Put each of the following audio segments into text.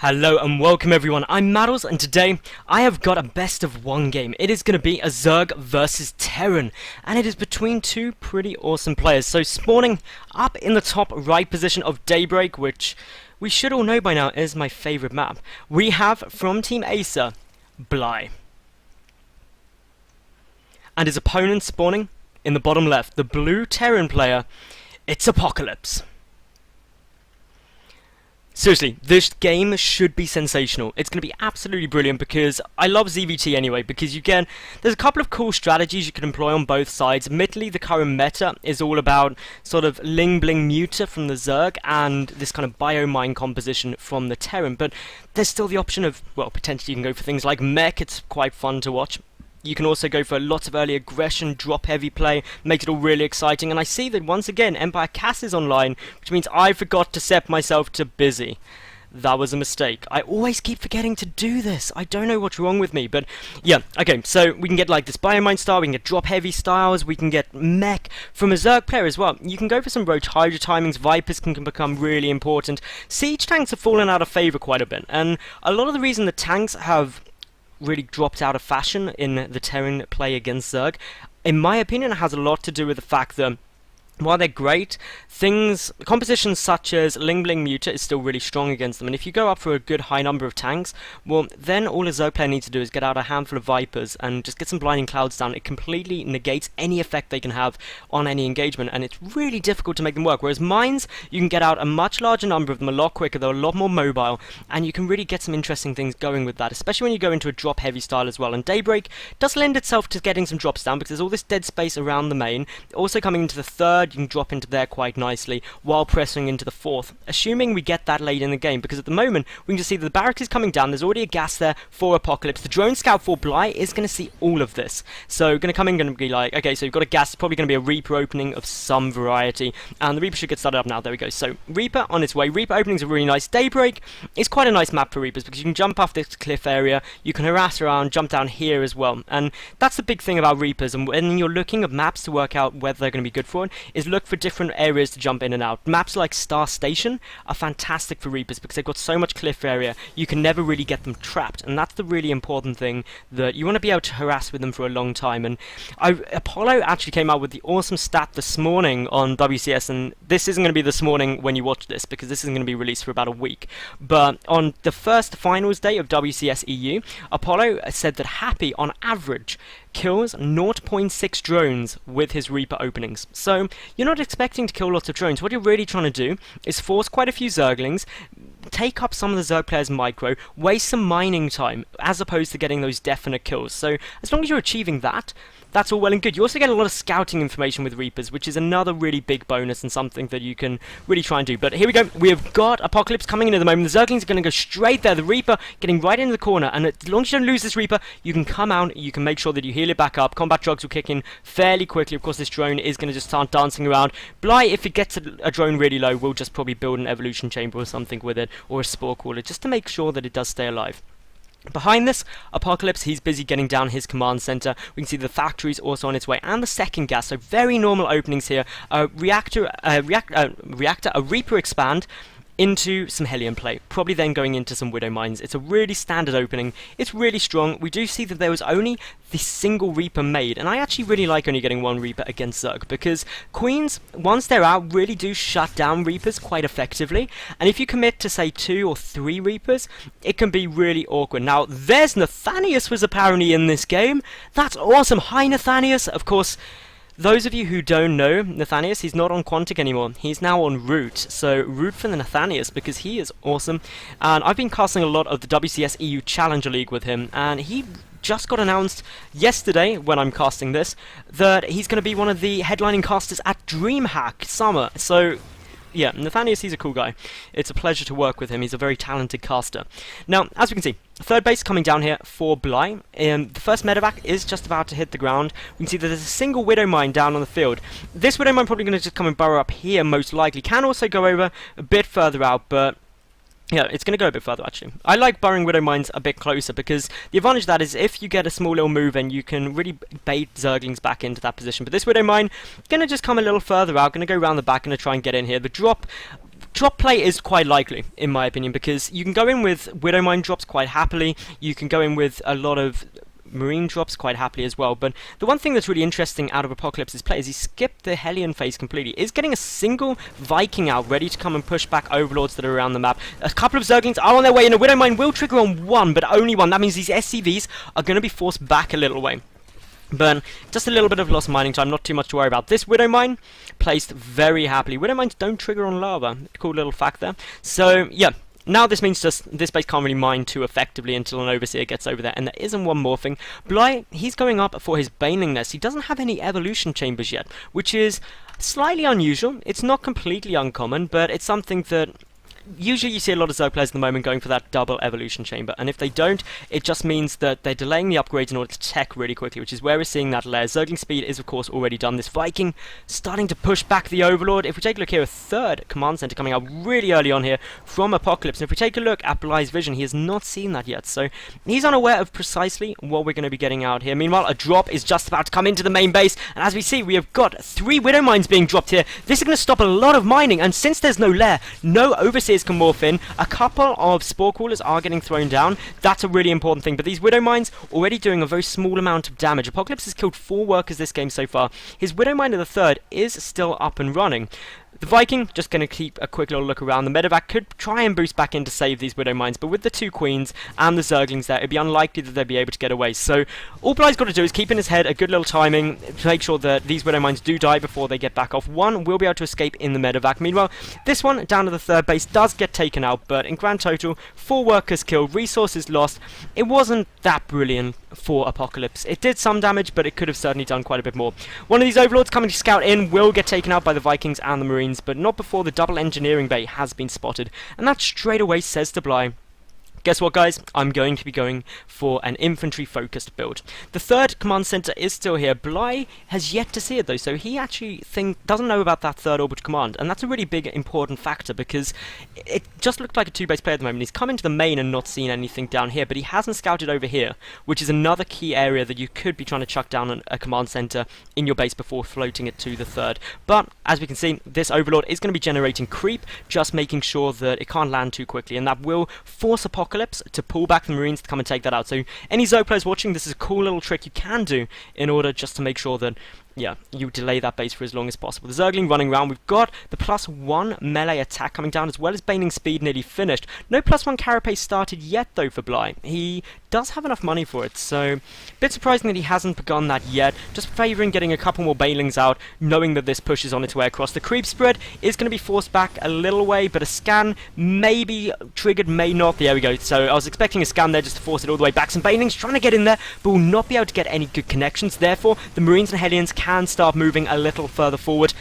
Hello and welcome everyone, I'm Madals and today I have got a best of one game. It is going to be a Zerg versus Terran and it is between two pretty awesome players. So spawning up in the top right position of Daybreak, which we should all know by now is my favourite map, we have from Team Acer, Bly. And his opponent spawning in the bottom left, the blue Terran player, it's Apocalypse. Seriously, this game should be sensational. It's going to be absolutely brilliant because I love ZvT anyway, because there's a couple of cool strategies you can employ on both sides. Admittedly, the current meta is all about sort of Ling Bling Muta from the Zerg and this kind of biomine composition from the Terran, but there's still the option of, well, potentially you can go for things like Mech. It's quite fun to watch. You can also go for lots of early aggression, drop heavy play, makes it all really exciting. And I see that once again, Empire Cass is online, which means I forgot to set myself to busy. That was a mistake. I always keep forgetting to do this. I don't know what's wrong with me, but yeah, okay, so we can get like this biomine style, we can get drop heavy styles, we can get mech from a Zerg player as well. You can go for some Roach Hydra timings, Vipers can become really important. Siege tanks have fallen out of favour quite a bit, and a lot of the reason the tanks have really dropped out of fashion in the Terran play against Zerg, in my opinion, it has a lot to do with the fact that while they're great, compositions such as Ling Bling Muta is still really strong against them, and if you go up for a good high number of tanks, well, then all a Zerg player needs to do is get out a handful of Vipers and just get some Blinding Clouds down. It completely negates any effect they can have on any engagement, and it's really difficult to make them work, whereas Mines, you can get out a much larger number of them a lot quicker, they're a lot more mobile, and you can really get some interesting things going with that, especially when you go into a drop heavy style as well, and Daybreak does lend itself to getting some drops down because there's all this dead space around the main. Also coming into the third, you can drop into there quite nicely while pressing into the fourth, assuming we get that late in the game, because at the moment we can just see that the barracks is coming down, there's already a gas there for Apocalypse. The drone scout for Bly is going to see all of this, so going to come in, going to be like, okay, so you've got a gas, it's probably going to be a Reaper opening of some variety, and the Reaper should get started up now. There we go, so Reaper on its way. Reaper openings are really nice. Daybreak is quite a nice map for Reapers because you can jump off this cliff area, you can harass around, jump down here as well, and that's the big thing about Reapers, and when you're looking at maps to work out whether they're going to be good for it, is look for different areas to jump in and out. Maps like Star Station are fantastic for Reapers because they've got so much cliff area, you can never really get them trapped, and that's the really important thing, that you want to be able to harass with them for a long time. And Apollo actually came out with the awesome stat this morning on WCS, and this isn't going to be this morning when you watch this because this isn't going to be released for about a week, but on the first finals day of WCS EU, Apollo said that Happy on average kills 0.6 drones with his Reaper openings. So you're not expecting to kill lots of drones. What you're really trying to do is force quite a few Zerglings, take up some of the Zerg players' micro, waste some mining time, as opposed to getting those definite kills. So as long as you're achieving that, that's all well and good. You also get a lot of scouting information with Reapers, which is another really big bonus and something that you can really try and do. But here we go. We have got Apocalypse coming in at the moment. The Zerglings are going to go straight there. The Reaper getting right into the corner. And as long as you don't lose this Reaper, you can come out, you can make sure that you heal it back up. Combat drugs will kick in fairly quickly. Of course, this drone is going to just start dancing around. Bly, if it gets a drone really low, will just probably build an evolution chamber or something with it, or a spore caller, just to make sure that it does stay alive. Behind this, Apocalypse, he's busy getting down his command center. We can see the factory's also on its way, and the second gas, so very normal openings here. A Reactor, a Reaper expand into some Hellion play, probably then going into some Widow Mines. It's a really standard opening, it's really strong. We do see that there was only the single Reaper made, and I actually really like only getting one Reaper against Zerg, because Queens, once they're out, really do shut down Reapers quite effectively, and if you commit to say 2 or 3 Reapers, it can be really awkward. Now, there's Nathanius was apparently in this game. That's awesome. Hi Nathanius. Of course, those of you who don't know Nathanius, he's not on Quantic anymore. He's now on Root. So root for the Nathanius because he is awesome. And I've been casting a lot of the WCS EU Challenger League with him, and he just got announced yesterday, when I'm casting this, that he's going to be one of the headlining casters at DreamHack Summer. So yeah, Nathanius, he's a cool guy. It's a pleasure to work with him. He's a very talented caster. Now, as we can see, third base coming down here for Bly. The first medevac is just about to hit the ground. We can see that there's a single Widow Mine down on the field. This Widow Mine probably going to just come and burrow up here, most likely. Can also go over a bit further out, but yeah, it's going to go a bit further, actually. I like burrowing Widow Mines a bit closer, because the advantage of that is if you get a small little move and you can really bait Zerglings back into that position. But this Widow Mine, going to just come a little further out, going to go around the back, going to try and get in here. The drop drop play is quite likely, in my opinion, because you can go in with Widowmine drops quite happily, you can go in with a lot of Marine drops quite happily as well, but the one thing that's really interesting out of Apocalypse's play is he skipped the Hellion phase completely. Is getting a single Viking out ready to come and push back Overlords that are around the map. A couple of Zerglings are on their way, and a Widowmine will trigger on one, but only one. That means these SCVs are going to be forced back a little way. But just a little bit of lost mining time, not too much to worry about. This Widowmine placed very happily. Widowmines don't trigger on lava. Cool little fact there. So, yeah. Now this means just this base can't really mine too effectively until an Overseer gets over there. And there isn't one more thing. Bly, he's going up for his Baneling Nest. He doesn't have any evolution chambers yet, which is slightly unusual. It's not completely uncommon, but it's something that usually you see a lot of Zerg players at the moment going for that double evolution chamber, and if they don't, it just means that they're delaying the upgrades in order to tech really quickly, which is where we're seeing that layer. Zergling speed is of course already done. This Viking starting to push back the Overlord. If we take a look here, a third command center coming out really early on here from Apocalypse, and if we take a look at Bly's vision, he has not seen that yet, so he's unaware of precisely what we're going to be getting out here. Meanwhile, a drop is just about to come into the main base, and as we see, we have got 3 Widow Mines being dropped here. This is going to stop a lot of mining, and since there's no lair, no Overseers can morph in. A couple of Spore Crawlers are getting thrown down. That's a really important thing, but these Widow Mines already doing a very small amount of damage. Apocalypse has killed 4 workers this game so far. His Widow Mine of the third is still up and running. The Viking, just going to keep a quick little look around. The Medevac could try and boost back in to save these Widow Mines, but with the 2 Queens and the Zerglings there, it'd be unlikely that they'd be able to get away. So all Bly's got to do is keep in his head a good little timing to make sure that these Widow Mines do die before they get back off. One will be able to escape in the Medevac. Meanwhile, this one down to the third base does get taken out, but in grand total, 4 workers killed, resources lost. It wasn't that brilliant for Apocalypse. It did some damage, but it could have certainly done quite a bit more. One of these Overlords coming to scout in will get taken out by the Vikings and the Marines, but not before the double engineering bay has been spotted, and that straight away says to Bly, guess what, guys? I'm going to be going for an infantry-focused build. The third command center is still here. Bly has yet to see it, though, so he actually doesn't know about that third orbital command, and that's a really big, important factor, because it just looked like a 2-base play at the moment. He's come into the main and not seen anything down here, but he hasn't scouted over here, which is another key area that you could be trying to chuck down a command center in your base before floating it to the third. But, as we can see, this Overlord is going to be generating creep, just making sure that it can't land too quickly, and that will force Apocalypse to pull back the Marines to come and take that out. So any Zerg players watching, this is a cool little trick you can do in order just to make sure that, yeah, you delay that base for as long as possible. The Zergling running around. We've got the +1 melee attack coming down, as well as Baning speed nearly finished. No +1 carapace started yet, though, for Bly. He does have enough money for it, so a bit surprising that he hasn't begun that yet. Just favouring getting a couple more Banelings out, knowing that this push is on its way across. The creep spread is going to be forced back a little way, but a scan may be triggered, may not. There we go. So I was expecting a scan there just to force it all the way back. Some Banelings trying to get in there, but will not be able to get any good connections. Therefore, the Marines and Hellions can start moving a little further forward.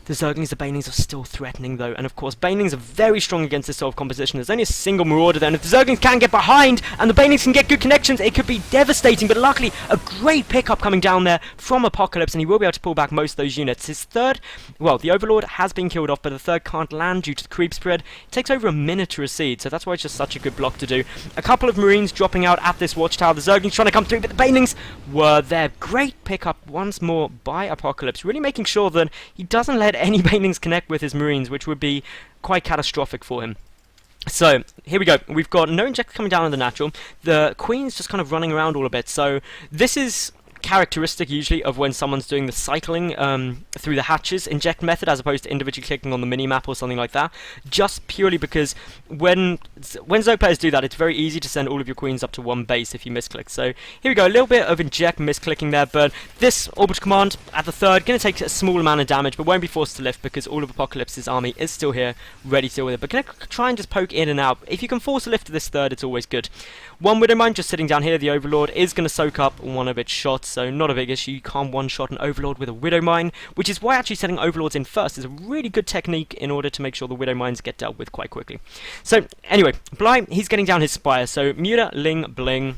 The Zerglings, the Banelings are still threatening, though, and of course Banelings are very strong against this sort of composition. There's only a single Marauder there, and if the Zerglings can get behind and the Banelings can get good connections, it could be devastating, but luckily a great pickup coming down there from Apocalypse, and he will be able to pull back most of those units. His third, well, the Overlord has been killed off, but the third can't land due to the creep spread. It takes over a minute to recede, so that's why it's just such a good block to do. A couple of Marines dropping out at this watchtower. The Zerglings trying to come through, but the Banelings were there. Great pickup once more by Apocalypse, really making sure that he doesn't let any Banelings connect with his Marines, which would be quite catastrophic for him. So, here we go. We've got no injector coming down on the natural. The Queen's just kind of running around all a bit. So, this is characteristic usually of when someone's doing the cycling through the hatches inject method, as opposed to individually clicking on the mini-map or something like that, just purely because when Zerg players do that, it's very easy to send all of your Queens up to one base if you misclick. So here we go, a little bit of inject misclicking there, but this orbital command at the third, going to take a small amount of damage, but won't be forced to lift because all of Apocalypse's army is still here, ready to deal with it. But going to try and just poke in and out. If you can force a lift to this third, it's always good. One Widowmine just sitting down here. The Overlord is going to soak up one of its shots, so not a big issue. You can't one-shot an Overlord with a Widowmine, which is why actually setting Overlords in first is a really good technique in order to make sure the Widowmines get dealt with quite quickly. So, anyway, Bly, he's getting down his Spire, so Muta, Ling, Bling,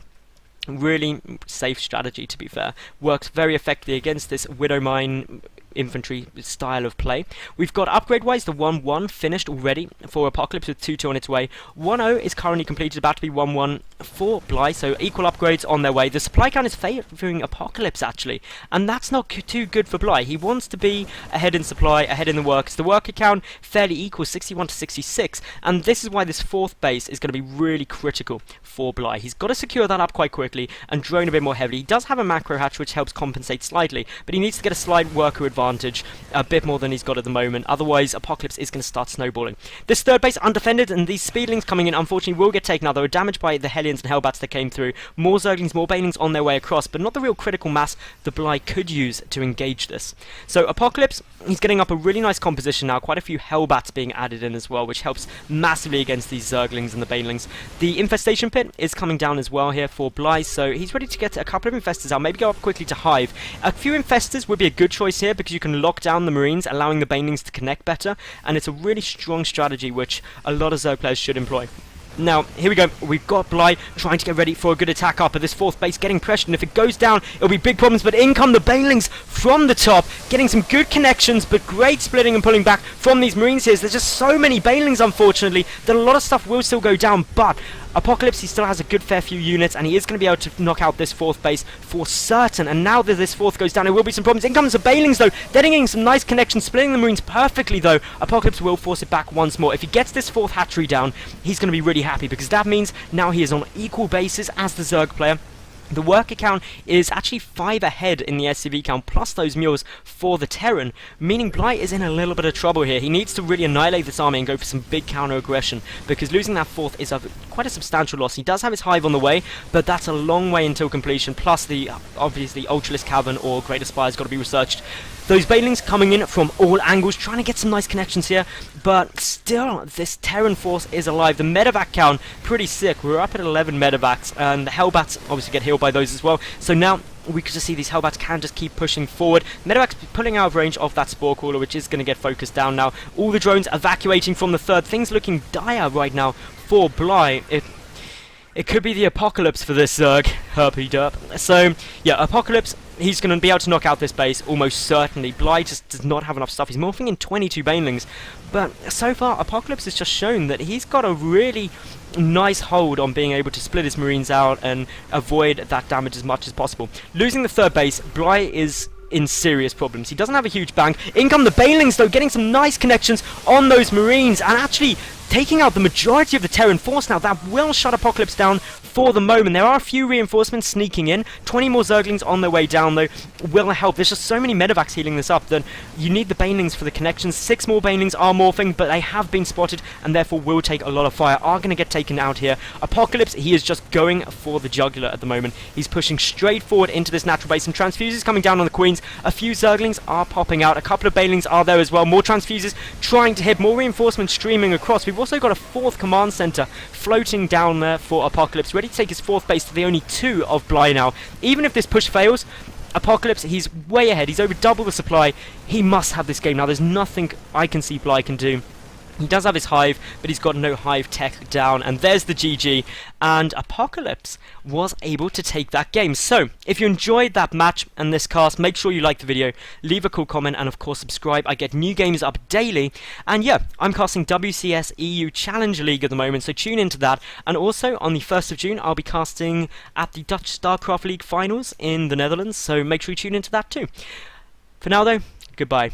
really safe strategy, to be fair. Works very effectively against this Widowmine infantry style of play. We've got upgrade-wise the 1-1 finished already for Apocalypse with 2-2 on its way. 1-0 is currently completed, about to be 1-1 for Bly, so equal upgrades on their way. The supply count is favouring Apocalypse actually, and that's not too good for Bly. He wants to be ahead in supply, ahead in the works. The worker count fairly equal, 61 to 66, and this is why this fourth base is going to be really critical for Bly. He's got to secure that up quite quickly and drone a bit more heavily. He does have a macro hatch which helps compensate slightly, but he needs to get a slight worker advantage, a bit more than he's got at the moment. Otherwise, Apocalypse is going to start snowballing. This third base undefended, and these speedlings coming in unfortunately will get taken out. They were damaged by the Hellions and Hellbats that came through. More Zerglings, more Banelings on their way across, but not the real critical mass the Bly could use to engage this. So Apocalypse, he's getting up a really nice composition now. Quite a few Hellbats being added in as well, which helps massively against these Zerglings and the Banelings. The Infestation Pit is coming down as well here for Bly, so he's ready to get a couple of Infestors out, maybe go up quickly to Hive. A few Infestors would be a good choice here because you can lock down the Marines, allowing the Banelings to connect better, and it's a really strong strategy which a lot of Zerg players should employ. Now, here we go. We've got Bly trying to get ready for a good attack up at this fourth base, getting pressured, and if it goes down, it'll be big problems, but in come the Banelings from the top, getting some good connections, but great splitting and pulling back from these Marines here. There's just so many Banelings, unfortunately, that a lot of stuff will still go down, but Apocalypse, he still has a good fair few units, and he is going to be able to knock out this fourth base for certain. And now that this fourth goes down, there will be some problems. In comes the Banelings, though. They're getting some nice connections, splitting the Marines perfectly, though. Apocalypse will force it back once more. If he gets this fourth hatchery down, he's going to be really happy, because that means now he is on equal basis as the Zerg player. The worker count is actually 5 ahead in the SCV count, plus those mules for the Terran, meaning Bly is in a little bit of trouble here. He needs to really annihilate this army and go for some big counter-aggression, because losing that fourth is quite a substantial loss. He does have his Hive on the way, but that's a long way until completion, plus the, obviously, Ultralisk Cavern or Greater Spire has got to be researched. Those Banelings coming in from all angles, trying to get some nice connections here, but still, this Terran force is alive. The medevac count, pretty sick. We're up at 11 medevacs, and the Hellbats obviously get healed by those as well. So now, we could just see these Hellbats can just keep pushing forward. Medevac's pulling out of range of that Spore Crawler, which is going to get focused down now. All the drones evacuating from the third. Things looking dire right now for Bly. It could be the Apocalypse for this Zerg. Herpy derp. So, yeah, Apocalypse, he's going to be able to knock out this base, almost certainly. Bly just does not have enough stuff. He's morphing in 22 Banelings. But so far, Apocalypse has just shown that he's got a really nice hold on being able to split his Marines out and avoid that damage as much as possible. Losing the third base, Bly is in serious problems. He doesn't have a huge bank. In come the Banelings, though, getting some nice connections on those Marines, and actually taking out the majority of the Terran force now. That will shut Apocalypse down for the moment. There are a few reinforcements sneaking in. 20 more Zerglings on their way down, though, will help. There's just so many medevacs healing this up that you need the Banelings for the connections. 6 more Banelings are morphing, but they have been spotted and therefore will take a lot of fire. Are going to get taken out here. Apocalypse, he is just going for the jugular at the moment. He's pushing straight forward into this natural base. Some transfuses coming down on the Queens. A few Zerglings are popping out. A couple of Banelings are there as well. More transfuses trying to hit. More reinforcements streaming across. We've also got a 4th command center floating down there for Apocalypse, ready to take his 4th base to the only 2 of Bly now. Even if this push fails, Apocalypse, he's way ahead. He's over double the supply. He must have this game now. There's nothing I can see Bly can do. He does have his Hive, but he's got no Hive tech down, and there's the GG, and Apocalypse was able to take that game. So, if you enjoyed that match and this cast, make sure you like the video, leave a cool comment, and of course subscribe. I get new games up daily, and yeah, I'm casting WCS EU Challenge League at the moment, so tune into that, and also on the 1st of June, I'll be casting at the Dutch StarCraft League Finals in the Netherlands, so make sure you tune into that too. For now though, goodbye.